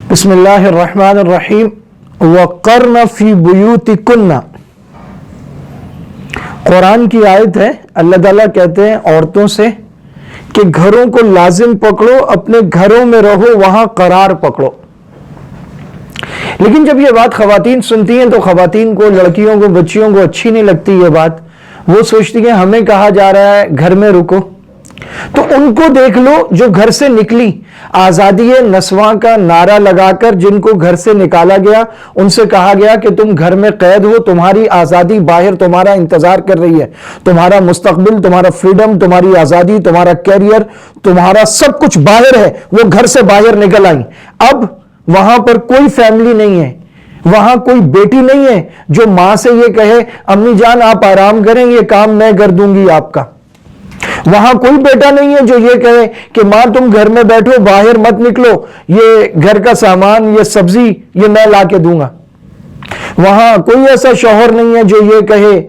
بسم اللہ الرحمن الرحیم وَقَرْنَ فِي بُيُوتِكُنَّ قرآن کی آیت ہے. اللہ تعالیٰ کہتے ہیں عورتوں سے کہ گھروں کو لازم پکڑو, اپنے گھروں میں رہو, وہاں قرار پکڑو. لیکن جب یہ بات خواتین سنتی ہیں تو خواتین کو, لڑکیوں کو, بچیوں کو اچھی نہیں لگتی یہ بات. وہ سوچتی ہیں ہمیں کہا جا رہا ہے گھر میں رکو. تو ان کو دیکھ لو جو گھر سے نکلی آزادی نسواں کا نعرہ لگا کر, جن کو گھر سے نکالا گیا, ان سے کہا گیا کہ تم گھر میں قید ہو, تمہاری آزادی باہر تمہارا انتظار کر رہی ہے, تمہارا مستقبل, تمہارا فریڈم, تمہاری آزادی, تمہارا کیریئر, تمہارا سب کچھ باہر ہے. وہ گھر سے باہر نکل آئیں. اب وہاں پر کوئی فیملی نہیں ہے, وہاں کوئی بیٹی نہیں ہے جو ماں سے یہ کہے امی جان آپ آرام کریں, یہ کام میں کر دوں گی آپ کا. وہاں کوئی بیٹا نہیں ہے جو یہ کہے کہ ماں تم گھر میں بیٹھو, باہر مت نکلو, یہ گھر کا سامان, یہ سبزی یہ میں لا کے دوں گا. وہاں کوئی ایسا شوہر نہیں ہے جو یہ کہے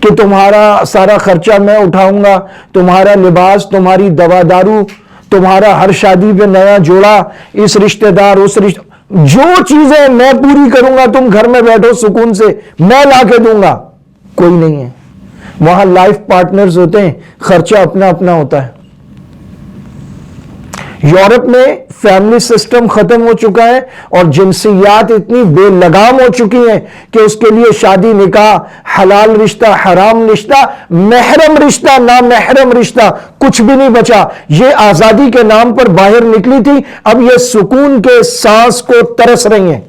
کہ تمہارا سارا خرچہ میں اٹھاؤں گا, تمہارا لباس, تمہاری دوا دارو, تمہارا ہر شادی پہ نیا جوڑا, اس رشتہ دار اس رشتہ, جو چیزیں میں پوری کروں گا, تم گھر میں بیٹھو سکون سے, میں لا کے دوں گا. کوئی نہیں ہے. وہاں لائف پارٹنرز ہوتے ہیں, خرچہ اپنا اپنا ہوتا ہے. یورپ میں فیملی سسٹم ختم ہو چکا ہے اور جنسیات اتنی بے لگام ہو چکی ہیں کہ اس کے لیے شادی, نکاح, حلال رشتہ, حرام رشتہ, محرم رشتہ, نامحرم رشتہ, کچھ بھی نہیں بچا. یہ آزادی کے نام پر باہر نکلی تھی, اب یہ سکون کے سانس کو ترس رہی ہیں.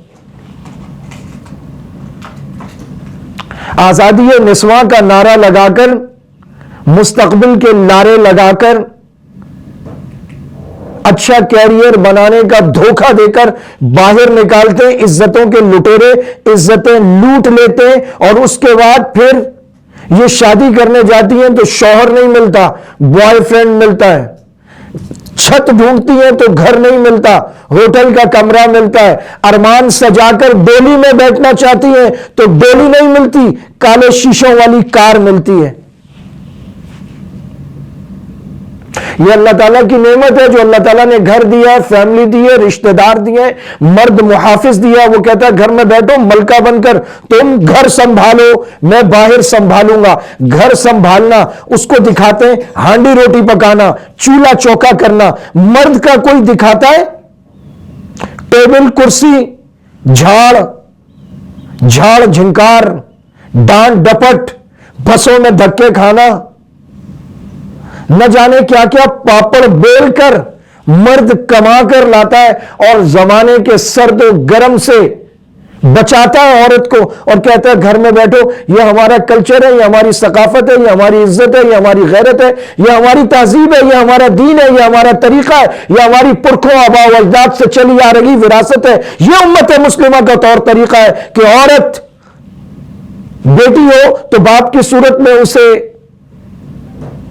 آزادی نسواں کا نعرہ لگا کر, مستقبل کے نعرے لگا کر, اچھا کیریئر بنانے کا دھوکہ دے کر باہر نکالتے, عزتوں کے لٹیرے عزتیں لوٹ لیتے, اور اس کے بعد پھر یہ شادی کرنے جاتی ہیں تو شوہر نہیں ملتا, بوائے فرینڈ ملتا ہے. چھت ڈھونڈتی ہیں تو گھر نہیں ملتا, ہوٹل کا کمرہ ملتا ہے. ارمان سجا کر ڈولی میں بیٹھنا چاہتی ہیں تو ڈولی نہیں ملتی, کالے شیشوں والی کار ملتی ہے. یہ اللہ تعالیٰ کی نعمت ہے جو اللہ تعالیٰ نے گھر دیا, فیملی دی ہے, رشتہ دار دیے, مرد محافظ دیا. وہ کہتا ہے گھر میں بیٹھو ملکہ بن کر, تم گھر سنبھالو, میں باہر سنبھالوں گا. گھر سنبھالنا اس کو دکھاتے ہیں ہانڈی روٹی پکانا, چولہا چوکا کرنا. مرد کا کوئی دکھاتا ہے ٹیبل کرسی, جھاڑ جھنکار, ڈانٹ ڈپٹ, بسوں میں دھکے کھانا, نہ جانے کیا کیا پاپڑ بیل کر مرد کما کر لاتا ہے, اور زمانے کے سرد و گرم سے بچاتا ہے عورت کو, اور کہتا ہے گھر میں بیٹھو, یہ ہمارا کلچر ہے, یہ ہماری ثقافت ہے, یہ ہماری عزت ہے, یہ ہماری غیرت ہے, یہ ہماری تہذیب ہے, یہ ہمارا دین ہے, یہ ہمارا طریقہ ہے, یہ ہماری پرکھوں آباء و اجداد سے چلی آ رہی وراثت ہے. یہ امت مسلمہ کا طور طریقہ ہے کہ عورت بیٹی ہو تو باپ کی صورت میں اسے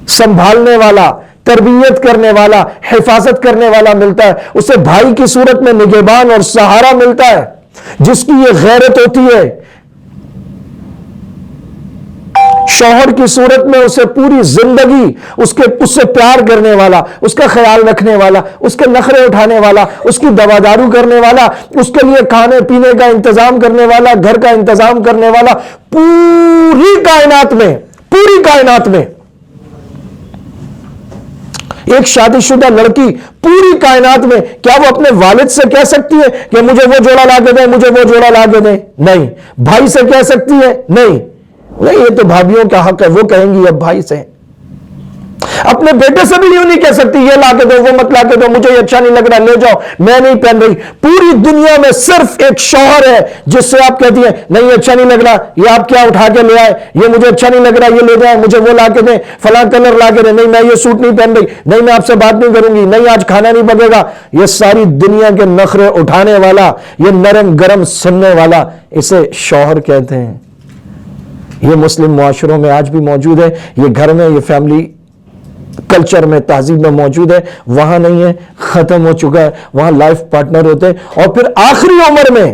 سنبھالنے والا, تربیت کرنے والا, حفاظت کرنے والا ملتا ہے. اسے بھائی کی صورت میں نگہبان اور سہارا ملتا ہے, جس کی یہ غیرت ہوتی ہے. شوہر کی صورت میں اسے پوری زندگی اس سے پیار کرنے والا, اس کا خیال رکھنے والا, اس کے نخرے اٹھانے والا, اس کی دوادارو کرنے والا, اس کے لیے کھانے پینے کا انتظام کرنے والا, گھر کا انتظام کرنے والا. پوری کائنات میں ایک شادی شدہ لڑکی پوری کائنات میں, کیا وہ اپنے والد سے کہہ سکتی ہے کہ مجھے وہ جوڑا لا کے دیں, مجھے وہ جوڑا لا کے دیں؟ نہیں. بھائی سے کہہ سکتی ہے؟ نہیں. یہ تو بھابھیوں کا حق ہے, وہ کہیں گی اب بھائی سے. اپنے بیٹے سے بھی یوں نہیں کہہ سکتی یہ لا کے دو, وہ مت لا کے دو, مجھے یہ اچھا نہیں لگ رہا, لے جاؤ, میں نہیں پہن رہی. پوری دنیا میں صرف ایک شوہر ہے جس سے آپ کہتی ہیں نہیں اچھا نہیں لگ رہا, یہ آپ کیا اٹھا کے لے آئے, یہ مجھے اچھا نہیں لگ رہا, یہ لے جائیں, مجھے وہ لا کے دیں, فلاں کلر لا کے دیں, نہیں میں یہ سوٹ نہیں پہن رہی, نہیں میں آپ سے بات نہیں کروں گی, نہیں آج کھانا نہیں بنے گا. یہ ساری دنیا کے نخرے اٹھانے والا, یہ نرم گرم سننے والا, اسے شوہر کہتے ہیں. یہ مسلم معاشروں میں آج بھی موجود ہے, یہ گھر میں, یہ فیملی کلچر میں, تہذیب میں موجود ہے. وہاں نہیں ہے, ختم ہو چکا ہے. وہاں لائف پارٹنر ہوتے ہیں, اور پھر آخری عمر میں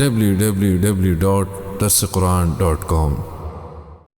www.darsequran.com